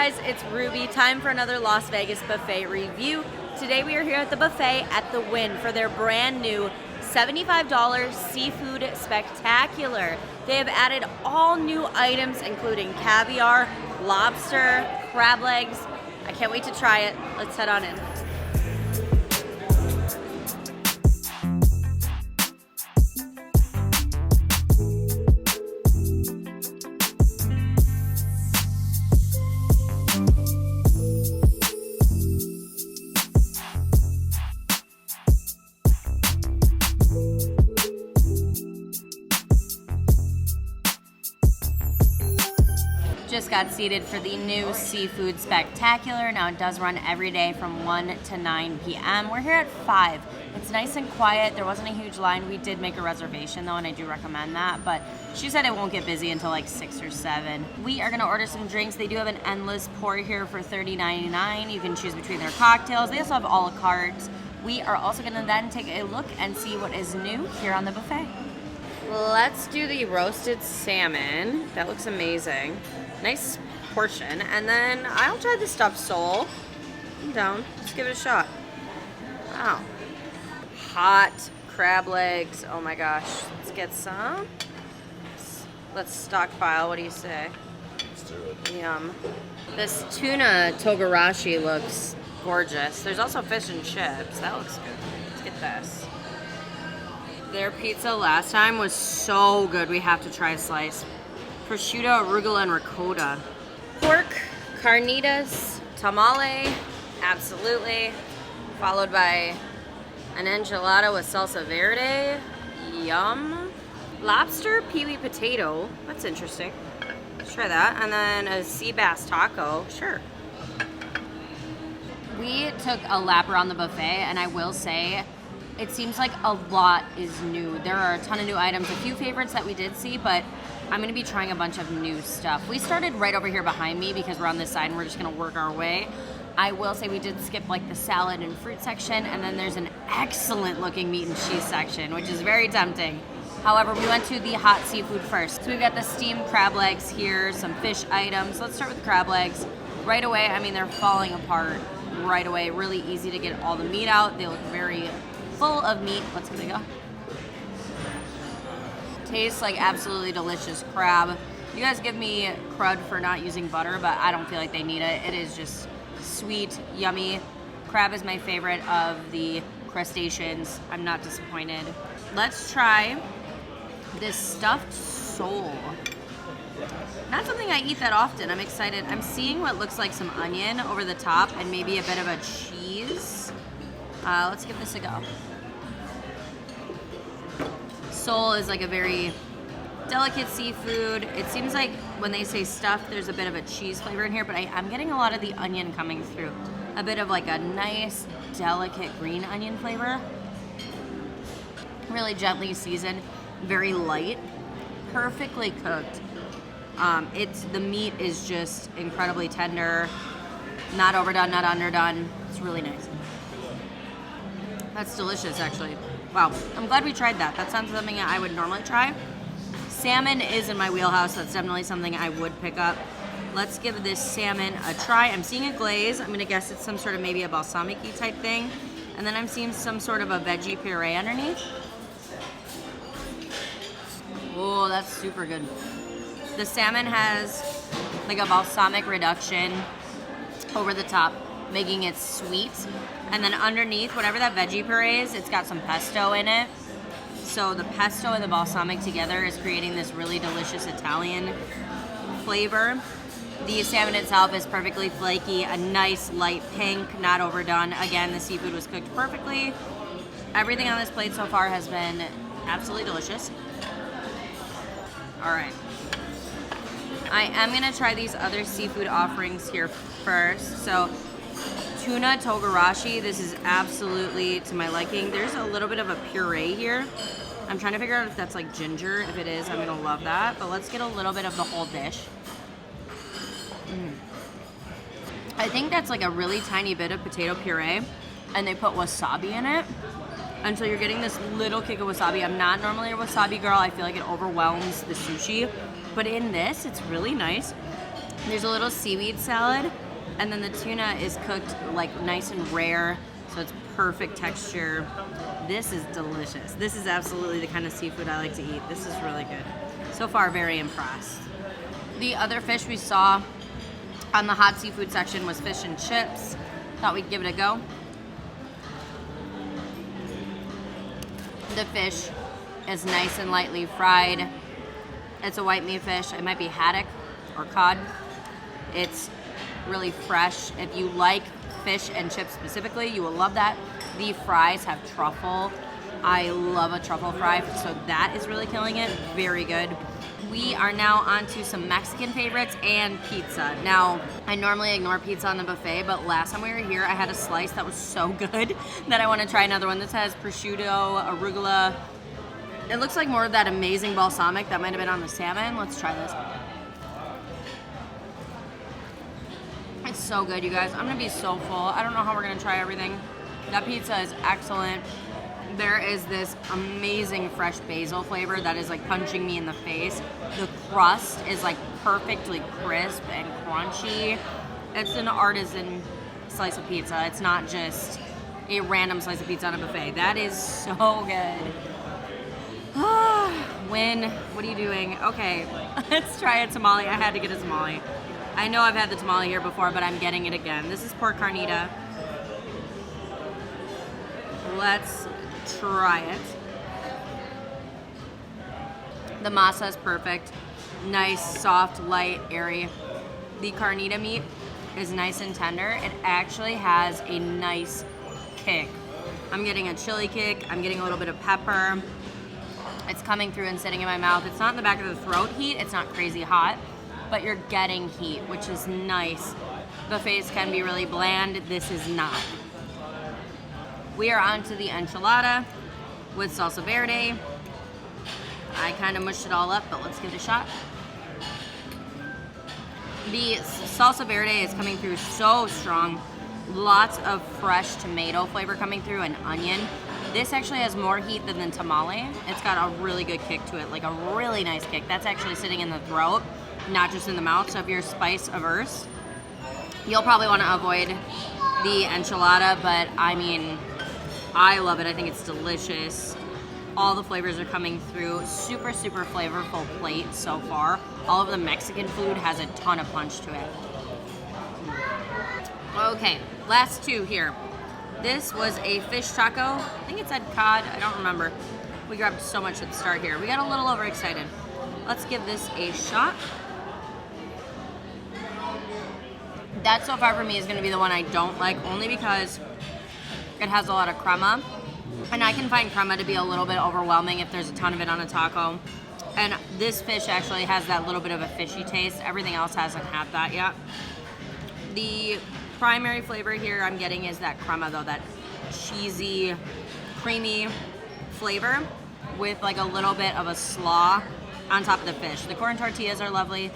guys, it's Ruby. Time for another Las Vegas buffet review. Today we are here at the buffet at the Wynn for their brand new $75 Seafood Spectacular. They have added all new items including caviar, lobster, crab legs. I can't wait to try it. Let's head on in. Just got seated for the new Seafood Spectacular. Now it does run every day from 1 to 9 p.m. We're here at 5. It's nice and quiet. There wasn't a huge line. We did make a reservation though, and I do recommend that, but she said it won't get busy until like 6 or 7. We are gonna order some drinks. They do have an endless pour here for $30.99. You can choose between their cocktails. They also have a la carte. We are also gonna then take a look and see what is new here on the buffet. Let's do the roasted salmon. That looks amazing. Nice portion. And then I'll try the stuffed sole. I'm down. Let's give it a shot. Wow. Hot crab legs. Oh my gosh. Let's get some. Let's stockpile. What do you say? Let's do it. Yum. This tuna togarashi looks gorgeous. There's also fish and chips. That looks good. Let's get this. Their pizza last time was so good. We have to try a slice. Prosciutto, arugula, and ricotta. Pork, carnitas, tamale, absolutely. Followed by an enchilada with salsa verde. Yum. Lobster, peewee potato. That's interesting. Let's try that. And then a sea bass taco. Sure. We took a lap around the buffet, and I will say, it seems like a lot is new. There are a ton of new items, a few favorites that we did see, but I'm gonna be trying a bunch of new stuff. We started right over here behind me because we're on this side and we're just gonna work our way. I will say we did skip like the salad and fruit section, and then there's an excellent looking meat and cheese section, which is very tempting. However, we went to the hot seafood first. So we've got the steamed crab legs here, some fish items. Let's start with the crab legs. Right away, I mean, they're falling apart right away. Really easy to get all the meat out. They look very full of meat. Let's give it a go. Tastes like absolutely delicious crab. You guys give me crud for not using butter, but I don't feel like they need it. It is just sweet, yummy. Crab is my favorite of the crustaceans. I'm not disappointed. Let's try this stuffed sole. Not something I eat that often. I'm excited. I'm seeing what looks like some onion over the top and maybe a bit of a cheese. Let's give this a go. Sole is like a very delicate seafood. It seems like when they say stuffed, there's a bit of a cheese flavor in here, but I'm getting a lot of the onion coming through. A bit of like a nice, delicate green onion flavor. Really gently seasoned, very light, perfectly cooked. The meat is just incredibly tender, not overdone, not underdone. It's really nice. That's delicious, actually. Wow, I'm glad we tried that. That sounds something I would normally try. Salmon is in my wheelhouse. That's definitely something I would pick up. Let's give this salmon a try. I'm seeing a glaze. I'm gonna guess it's some sort of maybe a balsamic-y type thing. And then I'm seeing some sort of a veggie puree underneath. Oh, that's super good. The salmon has like a balsamic reduction over the top, making it sweet. And then underneath, whatever that veggie puree is, it's got some pesto in it. So the pesto and the balsamic together is creating this really delicious Italian flavor. The salmon itself is perfectly flaky, a nice light pink, not overdone. Again, the seafood was cooked perfectly. Everything on this plate so far has been absolutely delicious. All right. I am gonna try these other seafood offerings here first. So tuna togarashi, this is absolutely to my liking. There's a little bit of a puree here. I'm trying to figure out if that's like ginger. If it is, I'm gonna love that. But let's get a little bit of the whole dish. I think that's like a really tiny bit of potato puree, and they put wasabi in it. And so you're getting this little kick of wasabi. I'm not normally a wasabi girl. I feel like it overwhelms the sushi. But in this, it's really nice. There's a little seaweed salad, and then the tuna is cooked like nice and rare, so it's perfect texture. This is delicious. This is absolutely the kind of seafood I like to eat. This is really good. So far, very impressed. The other fish we saw on the hot seafood section was fish and chips. Thought we'd give it a go. The fish is nice and lightly fried. It's a white meat fish. It might be haddock or cod. It's really fresh. If you like fish and chips specifically, you will love that. The fries have truffle. I love a truffle fry, so that is really killing it. Very good. We are now on to some Mexican favorites and pizza. Now, I normally ignore pizza on the buffet, but last time we were here, I had a slice that was so good that I want to try another one. This has prosciutto, arugula. It looks like more of that amazing balsamic that might have been on the salmon. Let's try this. It's so good, you guys. I'm gonna be so full. I don't know how we're gonna try everything. That pizza is excellent. There is this amazing fresh basil flavor that is like punching me in the face. The crust is like perfectly crisp and crunchy. It's an artisan slice of pizza. It's not just a random slice of pizza on a buffet. That is so good. Wynn, what are you doing? Okay, let's try a tamale. I had to get a tamale. I know I've had the tamale here before, but I'm getting it again. This is pork carnita. Let's try it. The masa is perfect. Nice, soft, light, airy. The carnita meat is nice and tender. It actually has a nice kick. I'm getting a chili kick. I'm getting a little bit of pepper. It's coming through and sitting in my mouth. It's not in the back of the throat heat. It's not crazy hot, but you're getting heat, which is nice. Buffets can be really bland. This is not. We are on to the enchilada with salsa verde. I kind of mushed it all up, but let's give it a shot. The salsa verde is coming through so strong. Lots of fresh tomato flavor coming through and onion. This actually has more heat than the tamale. It's got a really good kick to it, like a really nice kick. That's actually sitting in the throat, not just in the mouth. So if you're spice averse, you'll probably want to avoid the enchilada, but I mean, I love it. I think it's delicious. All the flavors are coming through. Super, super flavorful plate so far. All of the Mexican food has a ton of punch to it. Okay, last two here. This was a fish taco. I think it said cod. I don't remember. We grabbed so much at the start here. We got a little overexcited. Let's give this a shot. That so far for me is going to be the one I don't like, only because it has a lot of crema. And I can find crema to be a little bit overwhelming if there's a ton of it on a taco. And this fish actually has that little bit of a fishy taste. Everything else hasn't had that yet. The primary flavor here I'm getting is that crema, though, that cheesy, creamy flavor with like a little bit of a slaw on top of the fish. The corn tortillas are lovely.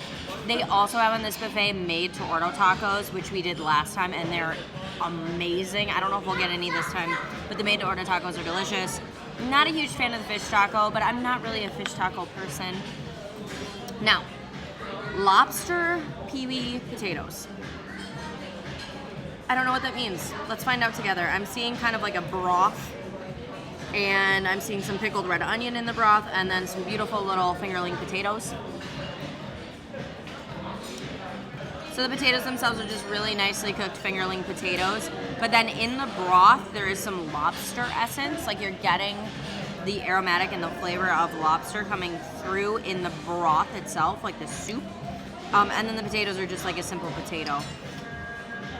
They also have on this buffet made to order tacos, which we did last time, and they're amazing. I don't know if we'll get any this time, but the made to order tacos are delicious. Not a huge fan of the fish taco, but I'm not really a fish taco person. Now, lobster peewee potatoes. I don't know what that means. Let's find out together. I'm seeing kind of like a broth, and I'm seeing some pickled red onion in the broth, and then some beautiful little fingerling potatoes. So the potatoes themselves are just really nicely cooked fingerling potatoes, but then in the broth there is some lobster essence, like you're getting the aromatic and the flavor of lobster coming through in the broth itself, like the soup. And then the potatoes are just like a simple potato.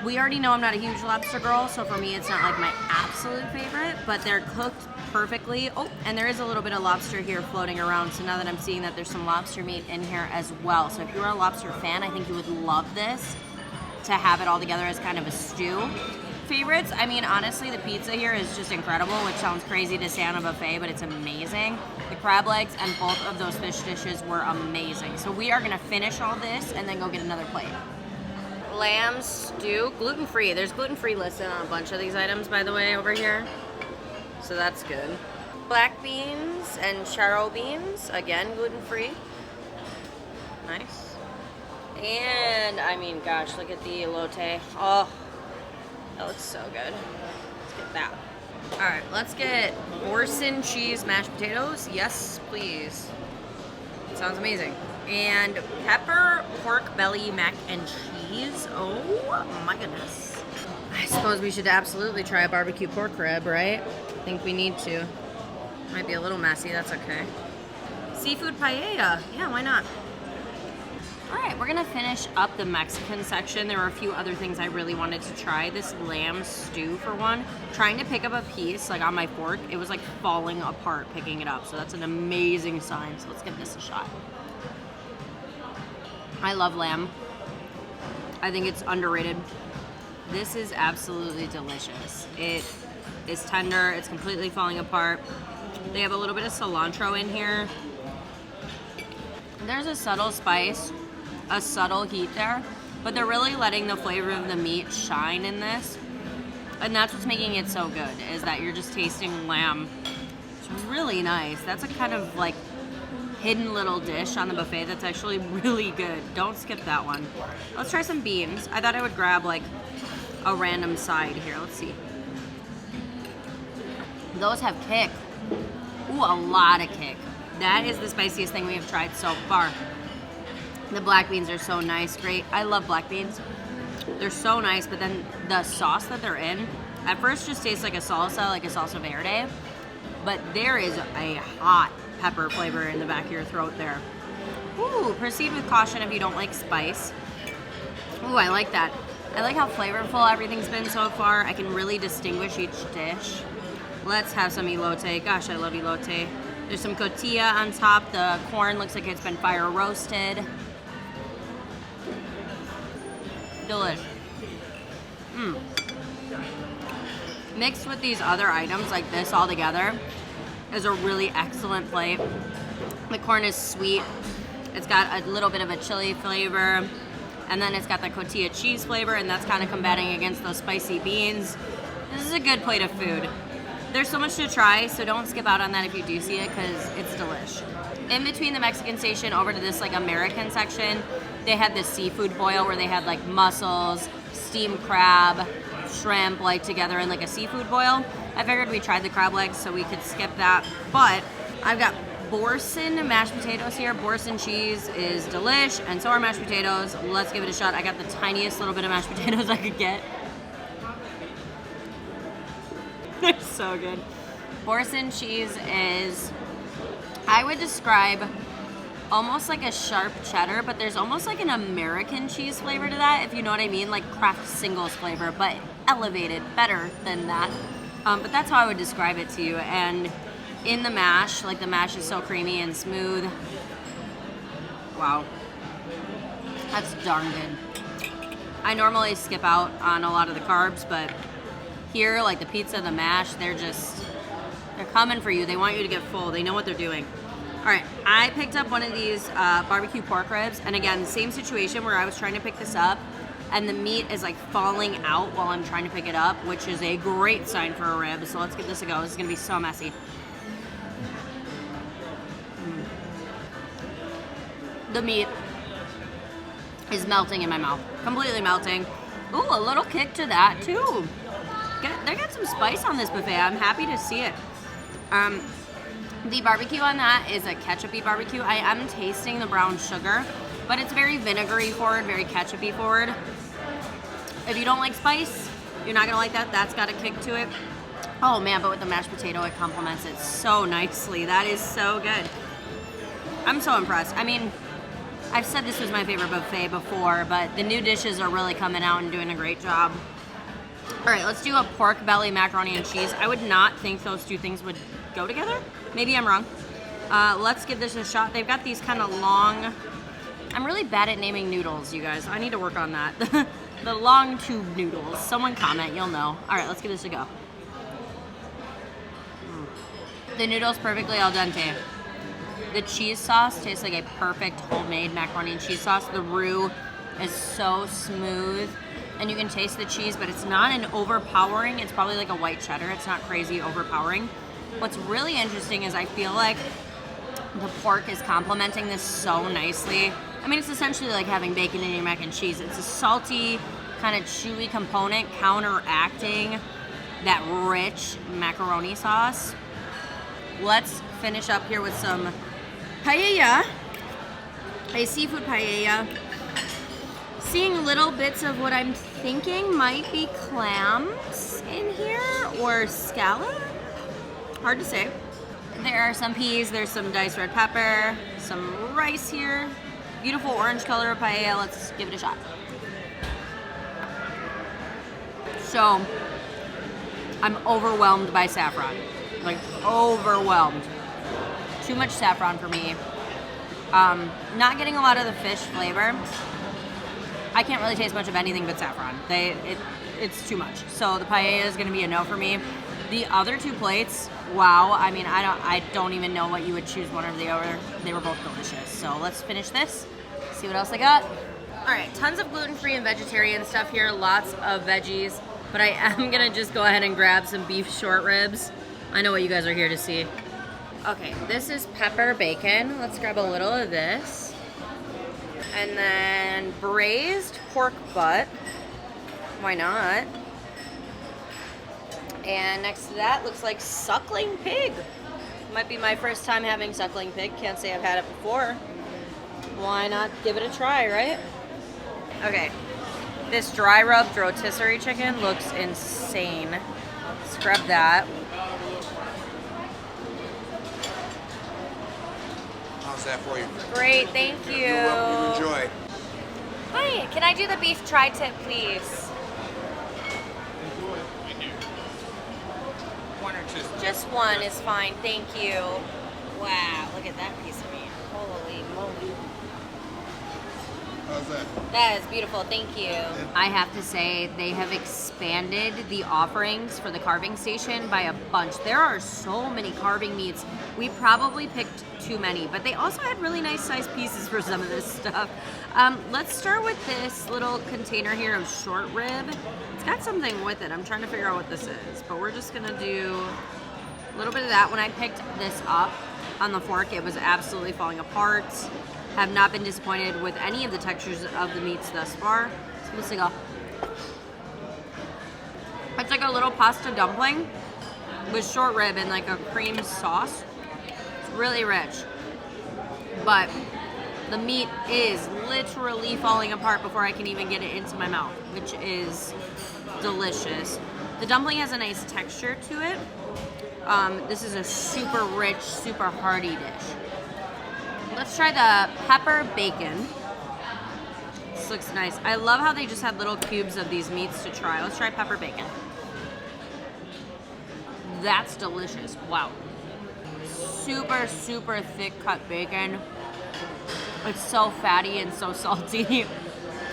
We already know I'm not a huge lobster girl, so for me it's not like my absolute favorite, but they're cooked perfectly. Oh, and there is a little bit of lobster here floating around, so now that I'm seeing that there's some lobster meat in here as well. So if you're a lobster fan, I think you would love this, to have it all together as kind of a stew. Favorites, I mean, honestly, the pizza here is just incredible, which sounds crazy to say on a buffet, but it's amazing. The crab legs and both of those fish dishes were amazing. So we are gonna finish all this and then go get another plate. Lamb stew, gluten-free. There's gluten-free listed on a bunch of these items, by the way, over here. So that's good. Black beans and charro beans, again, gluten-free. Nice. And I mean, gosh, look at the elote. Oh, that looks so good. Let's get that. All right, let's get Orson cheese mashed potatoes. Yes, please. Sounds amazing. And pepper pork belly mac and cheese. Oh my goodness. I suppose we should absolutely try a barbecue pork rib, right? I think we need to. Might be a little messy, that's okay. Seafood paella. Yeah, why not? All right, we're gonna finish up the Mexican section. There were a few other things I really wanted to try. This lamb stew, for one. Trying to pick up a piece, like on my fork, it was like falling apart picking it up. So that's an amazing sign. So let's give this a shot. I love lamb. I think it's underrated. This is absolutely delicious. It is tender, it's completely falling apart. They have a little bit of cilantro in here. There's a subtle spice, a subtle heat there, but they're really letting the flavor of the meat shine in this. And that's what's making it so good, is that you're just tasting lamb. It's really nice. That's a kind of like hidden little dish on the buffet that's actually really good. Don't skip that one. Let's try some beans. I thought I would grab like a random side here. Let's see. Those have kick. Ooh, a lot of kick. That is the spiciest thing we have tried so far. The black beans are so nice, great. I love black beans. They're so nice, but then the sauce that they're in, at first just tastes like a salsa verde, but there is a hot pepper flavor in the back of your throat there. Ooh, proceed with caution if you don't like spice. Ooh, I like that. I like how flavorful everything's been so far. I can really distinguish each dish. Let's have some elote. Gosh, I love elote. There's some cotija on top. The corn looks like it's been fire roasted. Delish. Mixed with these other items like this all together is a really excellent plate. The corn is sweet. It's got a little bit of a chili flavor, and then it's got the cotija cheese flavor, and that's kind of combating against those spicy beans. This is a good plate of food. There's so much to try, so don't skip out on that if you do see it, because it's delish. In between the Mexican station over to this like American section, they had this seafood boil where they had like mussels, steamed crab, shrimp like together in like a seafood boil. I figured we tried the crab legs so we could skip that, but I've got Borson mashed potatoes here. Borson cheese is delish, and so are mashed potatoes. Let's give it a shot. I got the tiniest little bit of mashed potatoes I could get. They're so good. Borson cheese is, I would describe almost like a sharp cheddar, but there's almost like an American cheese flavor to that, if you know what I mean, like Kraft Singles flavor, but elevated, better than that. But that's how I would describe it to you. And in the mash, like the mash is so creamy and smooth. Wow. That's darn good. I normally skip out on a lot of the carbs, but here, like the pizza, the mash, they're coming for you. They want you to get full. They know what they're doing. All right, I picked up one of these barbecue pork ribs, and again, same situation where I was trying to pick this up, and the meat is like falling out while I'm trying to pick it up, which is a great sign for a rib. So let's give this a go. This is gonna be so messy. The meat is melting in my mouth, completely melting. Ooh, a little kick to that too. They got some spice on this buffet. I'm happy to see it. The barbecue on that is a ketchup-y barbecue. I am tasting the brown sugar, but it's very vinegary forward, very ketchup-y forward. If you don't like spice, you're not gonna like that. That's got a kick to it. Oh man, but with the mashed potato, it complements it so nicely. That is so good. I'm so impressed. I mean, I've said this was my favorite buffet before, but the new dishes are really coming out and doing a great job. All right, let's do a pork belly macaroni and cheese. I would not think those two things would go together. Maybe I'm wrong. Let's give this a shot. They've got these kind of long, I'm really bad at naming noodles, you guys. I need to work on that. The long tube noodles. Someone comment, you'll know. All right, let's give this a go. The noodles perfectly al dente. The cheese sauce tastes like a perfect homemade macaroni and cheese sauce. The roux is so smooth, and you can taste the cheese, but it's not an overpowering. It's probably like a white cheddar. It's not crazy overpowering. What's really interesting is I feel like the pork is complementing this so nicely. I mean, it's essentially like having bacon in your mac and cheese. It's a salty, kind of chewy component counteracting that rich macaroni sauce. Let's finish up here with some paella, a seafood paella. Seeing little bits of what I'm thinking might be clams in here or scallop. Hard to say. There are some peas, there's some diced red pepper, some rice here. Beautiful orange color of paella. Let's give it a shot. So, I'm overwhelmed by saffron. Like, overwhelmed. Too much saffron for me. Not getting a lot of the fish flavor. I can't really taste much of anything but saffron. It's too much. So the paella is going to be a no for me. The other two plates, wow. I mean, I don't even know what you would choose one or the other. They were both delicious. So let's finish this. See what else I got. All right, tons of gluten-free and vegetarian stuff here. Lots of veggies. But I am going to just go ahead and grab some beef short ribs. I know what you guys are here to see. Okay, this is pepper bacon. Let's grab a little of this. And then braised pork butt. Why not? And next to that looks like suckling pig. Might be my first time having suckling pig. Can't say I've had it before. Why not give it a try, right? Okay. This dry rubbed rotisserie chicken looks insane. Let's grab that. How's that for you? Great, thank you. You're welcome. You enjoy. Hi, can I do the beef tri-tip, please? One or two? Just one is fine, thank you. Wow, look at that piece of meat. Holy moly. How's that? That is beautiful, thank you. I have to say, they have expanded the offerings for the carving station by a bunch. There are so many carving meats. We probably picked too many, but they also had really nice sized pieces for some of this stuff. Let's start with this little container here of short rib. It's got something with it. I'm trying to figure out what this is, but we're just gonna do a little bit of that. When I picked this up on the fork, it was absolutely falling apart. Have not been disappointed with any of the textures of the meats thus far. So let's go. It's like a little pasta dumpling with short rib and like a cream sauce. It's really rich. But the meat is literally falling apart before I can even get it into my mouth, which is delicious. The dumpling has a nice texture to it. This is a super rich, super hearty dish. Let's try the pepper bacon. This looks nice. I love how they just had little cubes of these meats to try. Let's try pepper bacon. That's delicious. Wow. Super, super thick cut bacon. It's so fatty and so salty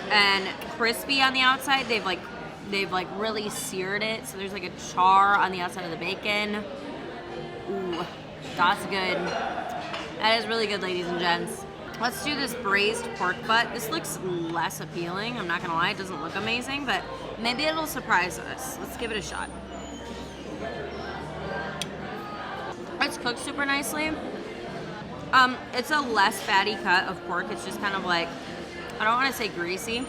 and crispy on the outside. They've really seared it. So there's like a char on the outside of the bacon. Ooh, that's good. That is really good, ladies and gents. Let's do this braised pork butt. This looks less appealing. I'm not gonna lie, it doesn't look amazing, but maybe it'll surprise us. Let's give it a shot. It's cooked super nicely. It's a less fatty cut of pork. It's just kind of like, I don't want to say greasy,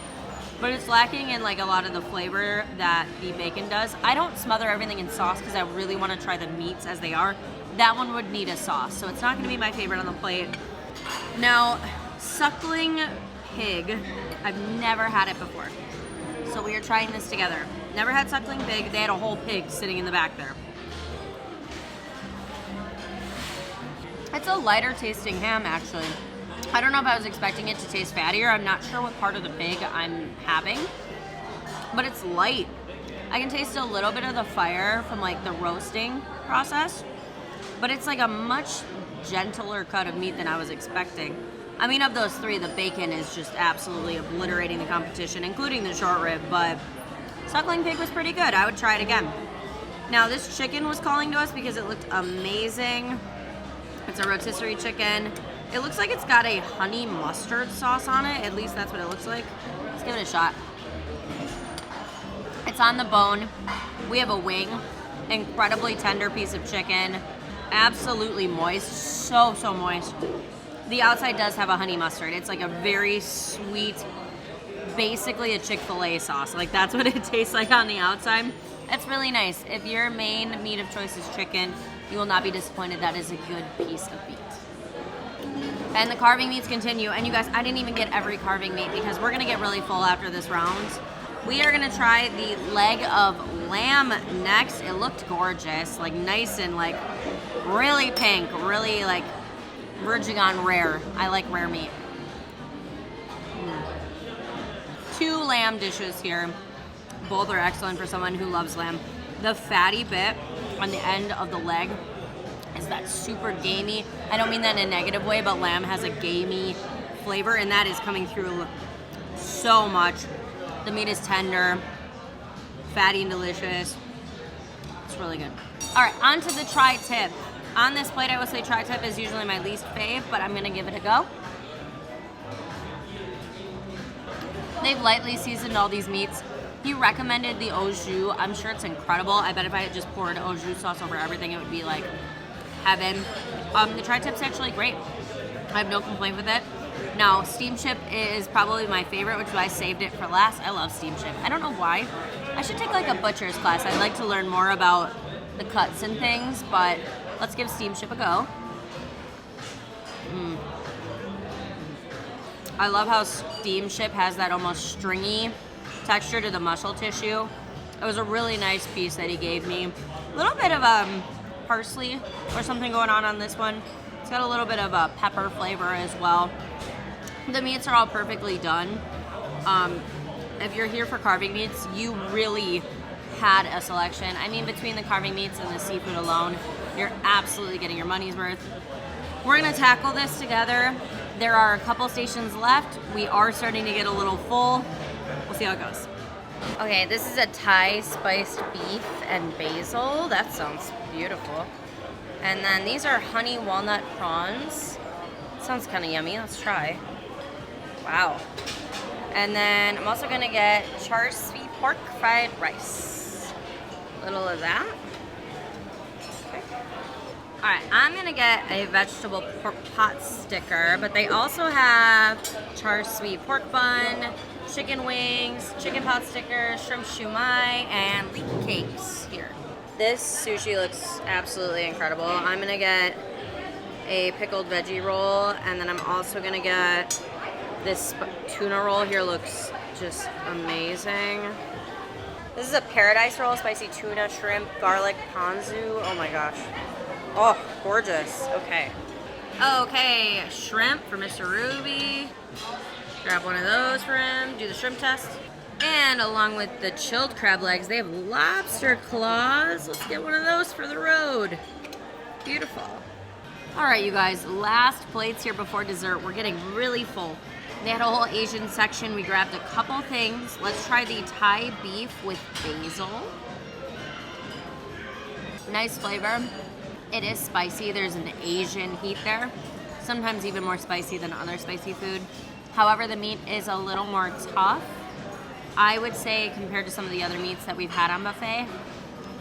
but it's lacking in like a lot of the flavor that the bacon does. I don't smother everything in sauce because I really want to try the meats as they are. That one would need a sauce, so it's not going to be my favorite on the plate. Now, suckling pig, I've never had it before. So we are trying this together. Never had suckling pig. They had a whole pig sitting in the back there. It's a lighter tasting ham, actually. I don't know if I was expecting it to taste fattier. I'm not sure what part of the pig I'm having, but it's light. I can taste a little bit of the fire from like the roasting process, but it's like a much gentler cut of meat than I was expecting. I mean, of those three, the bacon is just absolutely obliterating the competition, including the short rib, but suckling pig was pretty good. I would try it again. Now, this chicken was calling to us because it looked amazing. It's a rotisserie chicken. It looks like it's got a honey mustard sauce on it. At least that's what it looks like. Let's give it a shot. It's on the bone. We have a wing. Incredibly tender piece of chicken. Absolutely moist. So, so moist. The outside does have a honey mustard. It's like a very sweet, basically a Chick-fil-A sauce. Like that's what it tastes like on the outside. It's really nice. If your main meat of choice is chicken, you will not be disappointed. That is a good piece of meat. And the carving meats continue. And you guys, I didn't even get every carving meat because we're gonna get really full after this round. We are gonna try the leg of lamb next. It looked gorgeous, like nice and like really pink, really like verging on rare. I like rare meat. 2 lamb dishes here. Both are excellent for someone who loves lamb. The fatty bit on the end of the leg is that super gamey. I don't mean that in a negative way, but lamb has a gamey flavor, and that is coming through so much. The meat is tender, fatty and delicious. It's really good. All right, on to the tri-tip. On this plate, I would say tri-tip is usually my least fave, but I'm gonna give it a go. They've lightly seasoned all these meats. He recommended the au jus. I'm sure it's incredible. I bet if I had just poured au jus sauce over everything, it would be like heaven. The tri-tip's actually great. I have no complaint with it. Now, steam chip is probably my favorite, which is why I saved it for last. I love steam chip. I don't know why. I should take like a butcher's class. I'd like to learn more about the cuts and things, but let's give steam chip a go. I love how steam chip has that almost stringy texture to the muscle tissue. It was a really nice piece that he gave me. A little bit of parsley or something going on this one. It's got a little bit of a pepper flavor as well. The meats are all perfectly done. If you're here for carving meats, you really had a selection. I mean, between the carving meats and the seafood alone, you're absolutely getting your money's worth. We're gonna tackle this together. There are a couple stations left. We are starting to get a little full. We'll see how it goes. Okay, this is a Thai spiced beef and basil. That sounds beautiful. And then these are honey walnut prawns. Sounds kind of yummy. Let's try. Wow. And then I'm also gonna get char sweet pork fried rice. A little of that. Okay. All right, I'm gonna get a vegetable pork pot sticker, but they also have char sweet pork bun, chicken wings, chicken pot sticker, shrimp shumai, and leek cakes here. This sushi looks absolutely incredible. I'm gonna get a pickled veggie roll, and then I'm also gonna get this tuna roll here. Looks just amazing. This is a paradise roll, spicy tuna, shrimp, garlic, ponzu. Oh my gosh. Oh, gorgeous. Okay. Okay, shrimp for Mr. Ruby. Grab one of those for him, do the shrimp test. And along with the chilled crab legs, they have lobster claws. Let's get one of those for the road. Beautiful. All right, you guys, last plates here before dessert. We're getting really full. They had a whole Asian section. We grabbed a couple things. Let's try the Thai beef with basil. Nice flavor. It is spicy. There's an Asian heat there. Sometimes even more spicy than other spicy food. However, the meat is a little more tough, I would say, compared to some of the other meats that we've had on buffet.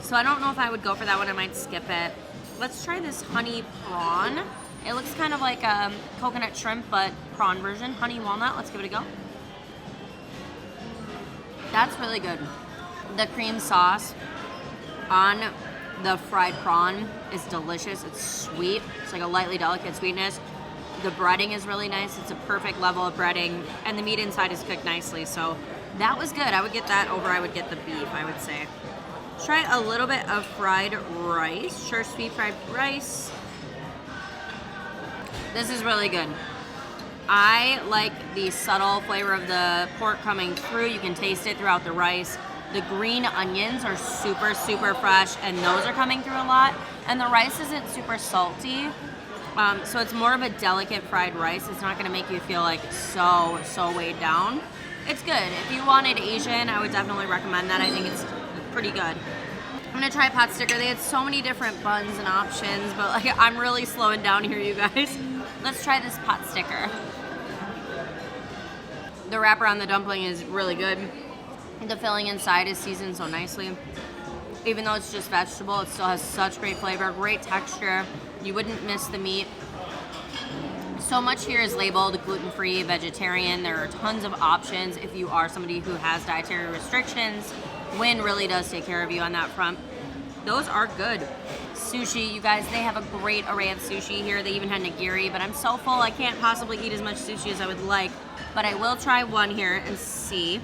So I don't know if I would go for that one. I might skip it. Let's try this honey prawn. It looks kind of like a coconut shrimp, but prawn version. Honey walnut. Let's give it a go. That's really good. The cream sauce on the fried prawn is delicious. It's sweet. It's like a lightly delicate sweetness. The breading is really nice. It's a perfect level of breading, and the meat inside is cooked nicely. So that was good. I would get that over I would get the beef, I would say. Try a little bit of fried rice. Sure, sweet fried rice. This is really good. I like the subtle flavor of the pork coming through. You can taste it throughout the rice. The green onions are super, super fresh, and those are coming through a lot. And the rice isn't super salty. So it's more of a delicate fried rice. It's not gonna make you feel like so weighed down. It's good. If you wanted Asian, I would definitely recommend that. I think it's pretty good. I'm gonna try pot sticker. They had so many different buns and options, but like I'm really slowing down here, you guys. Let's try this pot sticker. The wrapper on the dumpling is really good. The filling inside is seasoned so nicely. Even though it's just vegetable, it still has such great flavor, great texture. You wouldn't miss the meat. So much here is labeled gluten-free, vegetarian. There are tons of options if you are somebody who has dietary restrictions. Wynn really does take care of you on that front. Those are good. Sushi, you guys, they have a great array of sushi here. They even had nigiri, but I'm so full I can't possibly eat as much sushi as I would like. But I will try one here and see.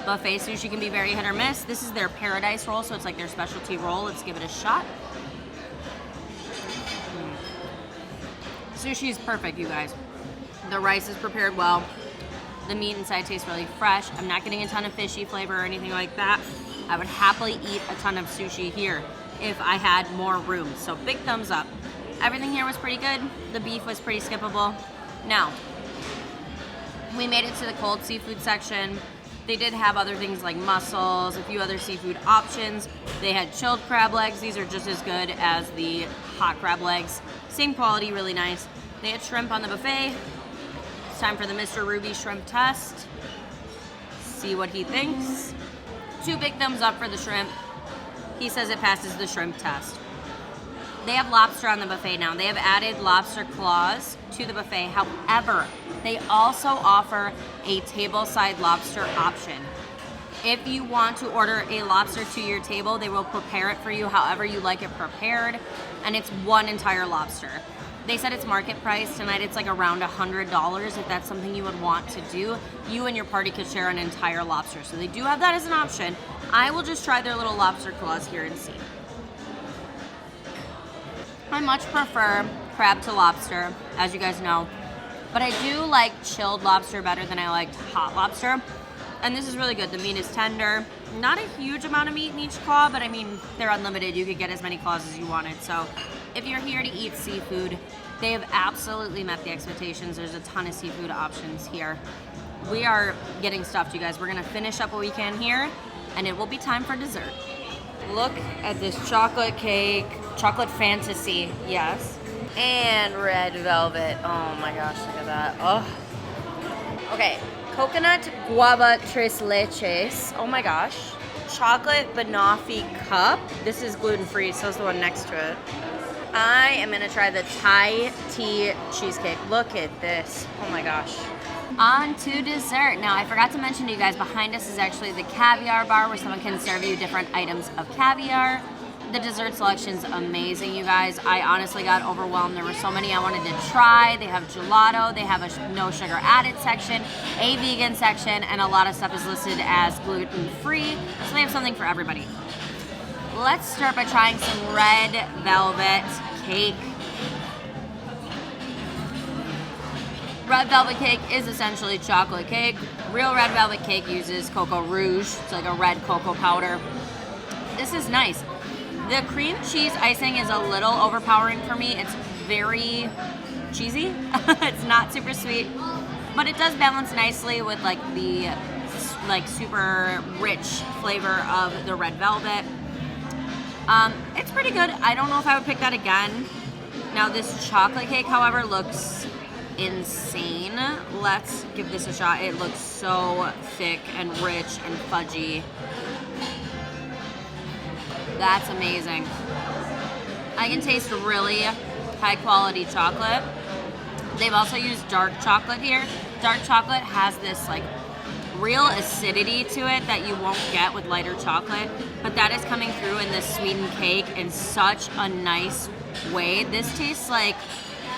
Buffet sushi can be very hit or miss. This is their paradise roll, so it's like their specialty roll. Let's give it a shot. Sushi is perfect, you guys. The rice is prepared well. The meat inside tastes really fresh. I'm not getting a ton of fishy flavor or anything like that. I would happily eat a ton of sushi here if I had more room. So big thumbs up. Everything here was pretty good. The beef was pretty skippable. Now, we made it to the cold seafood section. They did have other things like mussels, a few other seafood options. They had chilled crab legs. These are just as good as the hot crab legs. Same quality, really nice. They had shrimp on the buffet. It's time for the Mr. Ruby shrimp test. See what he thinks. 2 big thumbs up for the shrimp. He says it passes the shrimp test. They have lobster on the buffet now. They have added lobster claws to the buffet. However, they also offer a tableside lobster option. If you want to order a lobster to your table, they will prepare it for you however you like it prepared, and it's one entire lobster. They said it's market price. Tonight it's like around $100. If that's something you would want to do, you and your party could share an entire lobster. So they do have that as an option. I will just try their little lobster claws here and see. I much prefer crab to lobster, as you guys know. But I do like chilled lobster better than I liked hot lobster. And this is really good. The meat is tender. Not a huge amount of meat in each claw, but I mean, they're unlimited. You could get as many claws as you wanted. So if you're here to eat seafood, they have absolutely met the expectations. There's a ton of seafood options here. We are getting stuffed, you guys. We're gonna finish up what we can here, and it will be time for dessert. Look at this chocolate cake, chocolate fantasy, yes. And red velvet. Oh my gosh, look at that. Oh. Okay, coconut guava tres leches. Oh my gosh. Chocolate banoffee cup. This is gluten-free, so is the one next to it. I am gonna try the Thai tea cheesecake. Look at this. Oh my gosh. On to dessert. Now, I forgot to mention to you guys, behind us is actually the caviar bar where someone can serve you different items of caviar. The dessert selection's amazing, you guys. I honestly got overwhelmed. There were so many I wanted to try. They have gelato, they have a no sugar added section, a vegan section, and a lot of stuff is listed as gluten-free. So they have something for everybody. Let's start by trying some red velvet cake. Red velvet cake is essentially chocolate cake. Real red velvet cake uses cocoa rouge. It's like a red cocoa powder. This is nice. The cream cheese icing is a little overpowering for me. It's very cheesy. It's not super sweet, but it does balance nicely with like the super rich flavor of the red velvet. It's pretty good. I don't know if I would pick that again. Now this chocolate cake, however, looks insane. Let's give this a shot. It looks so thick and rich and fudgy. That's amazing. I can taste really high quality chocolate. They've also used dark chocolate here. Dark chocolate has this like real acidity to it that you won't get with lighter chocolate, but that is coming through in this sweetened cake in such a nice way. This tastes like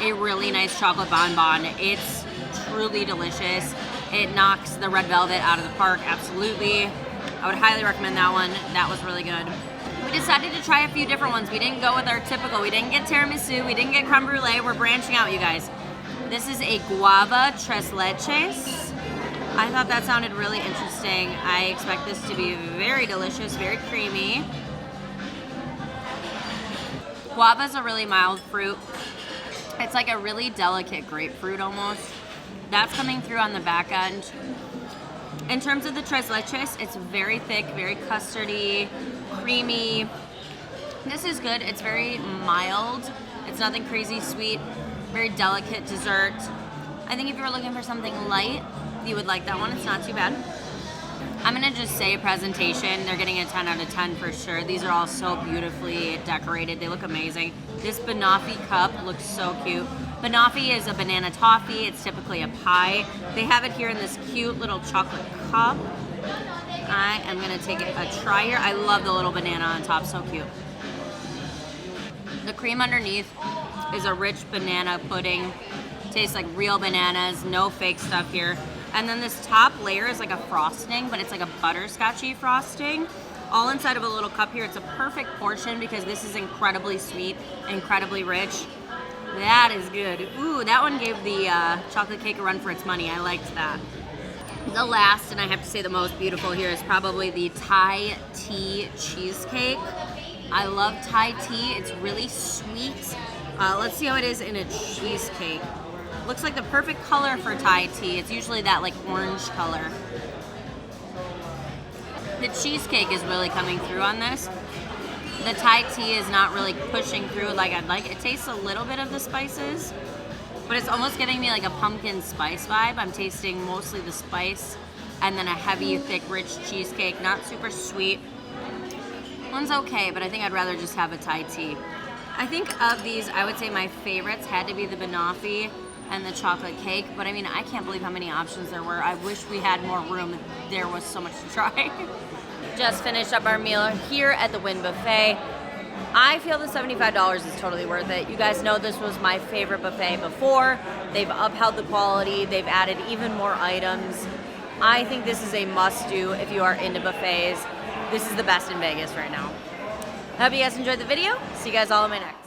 a really nice chocolate bonbon. It's truly delicious. It knocks the red velvet out of the park, absolutely. I would highly recommend that one. That was really good. We decided to try a few different ones. We didn't go with our typical. We didn't get tiramisu. We didn't get creme brulee. We're branching out, you guys. This is a guava tres leches. I thought that sounded really interesting. I expect this to be very delicious, very creamy. Guava is a really mild fruit. It's like a really delicate grapefruit almost. That's coming through on the back end. In terms of the tres leches, it's very thick, very custardy, creamy. This is good. It's very mild. It's nothing crazy sweet. Very delicate dessert. I think if you were looking for something light, you would like that one. It's not too bad. I'm gonna just say presentation. They're getting a 10 out of 10 for sure. These are all so beautifully decorated. They look amazing. This banoffee cup looks so cute. Banoffee is a banana toffee. It's typically a pie. They have it here in this cute little chocolate cup. I am gonna take a try here. I love the little banana on top, so cute. The cream underneath is a rich banana pudding. Tastes like real bananas, no fake stuff here. And then this top layer is like a frosting, but it's like a butterscotchy frosting. All inside of a little cup here. It's a perfect portion because this is incredibly sweet, incredibly rich. That is good. Ooh, that one gave the chocolate cake a run for its money. I liked that. The last, and I have to say the most beautiful here, is probably the Thai tea cheesecake. I love Thai tea. It's really sweet. Let's see how it is in a cheesecake. Looks like the perfect color for Thai tea. It's usually that like orange color. The cheesecake is really coming through on this. The Thai tea is not really pushing through like I'd like. It tastes a little bit of the spices, but it's almost giving me like a pumpkin spice vibe. I'm tasting mostly the spice and then a heavy, thick, rich cheesecake. Not super sweet. One's okay, but I think I'd rather just have a Thai tea. I think of these, I would say my favorites had to be the banoffee and the chocolate cake, but I mean, I can't believe how many options there were. I wish we had more room. There was so much to try. Just finished up our meal here at the Wynn Buffet. I feel the $75 is totally worth it. You guys know this was my favorite buffet before. They've upheld the quality. They've added even more items. I think this is a must-do if you are into buffets. This is the best in Vegas right now. I hope you guys enjoyed the video. See you guys all in my next.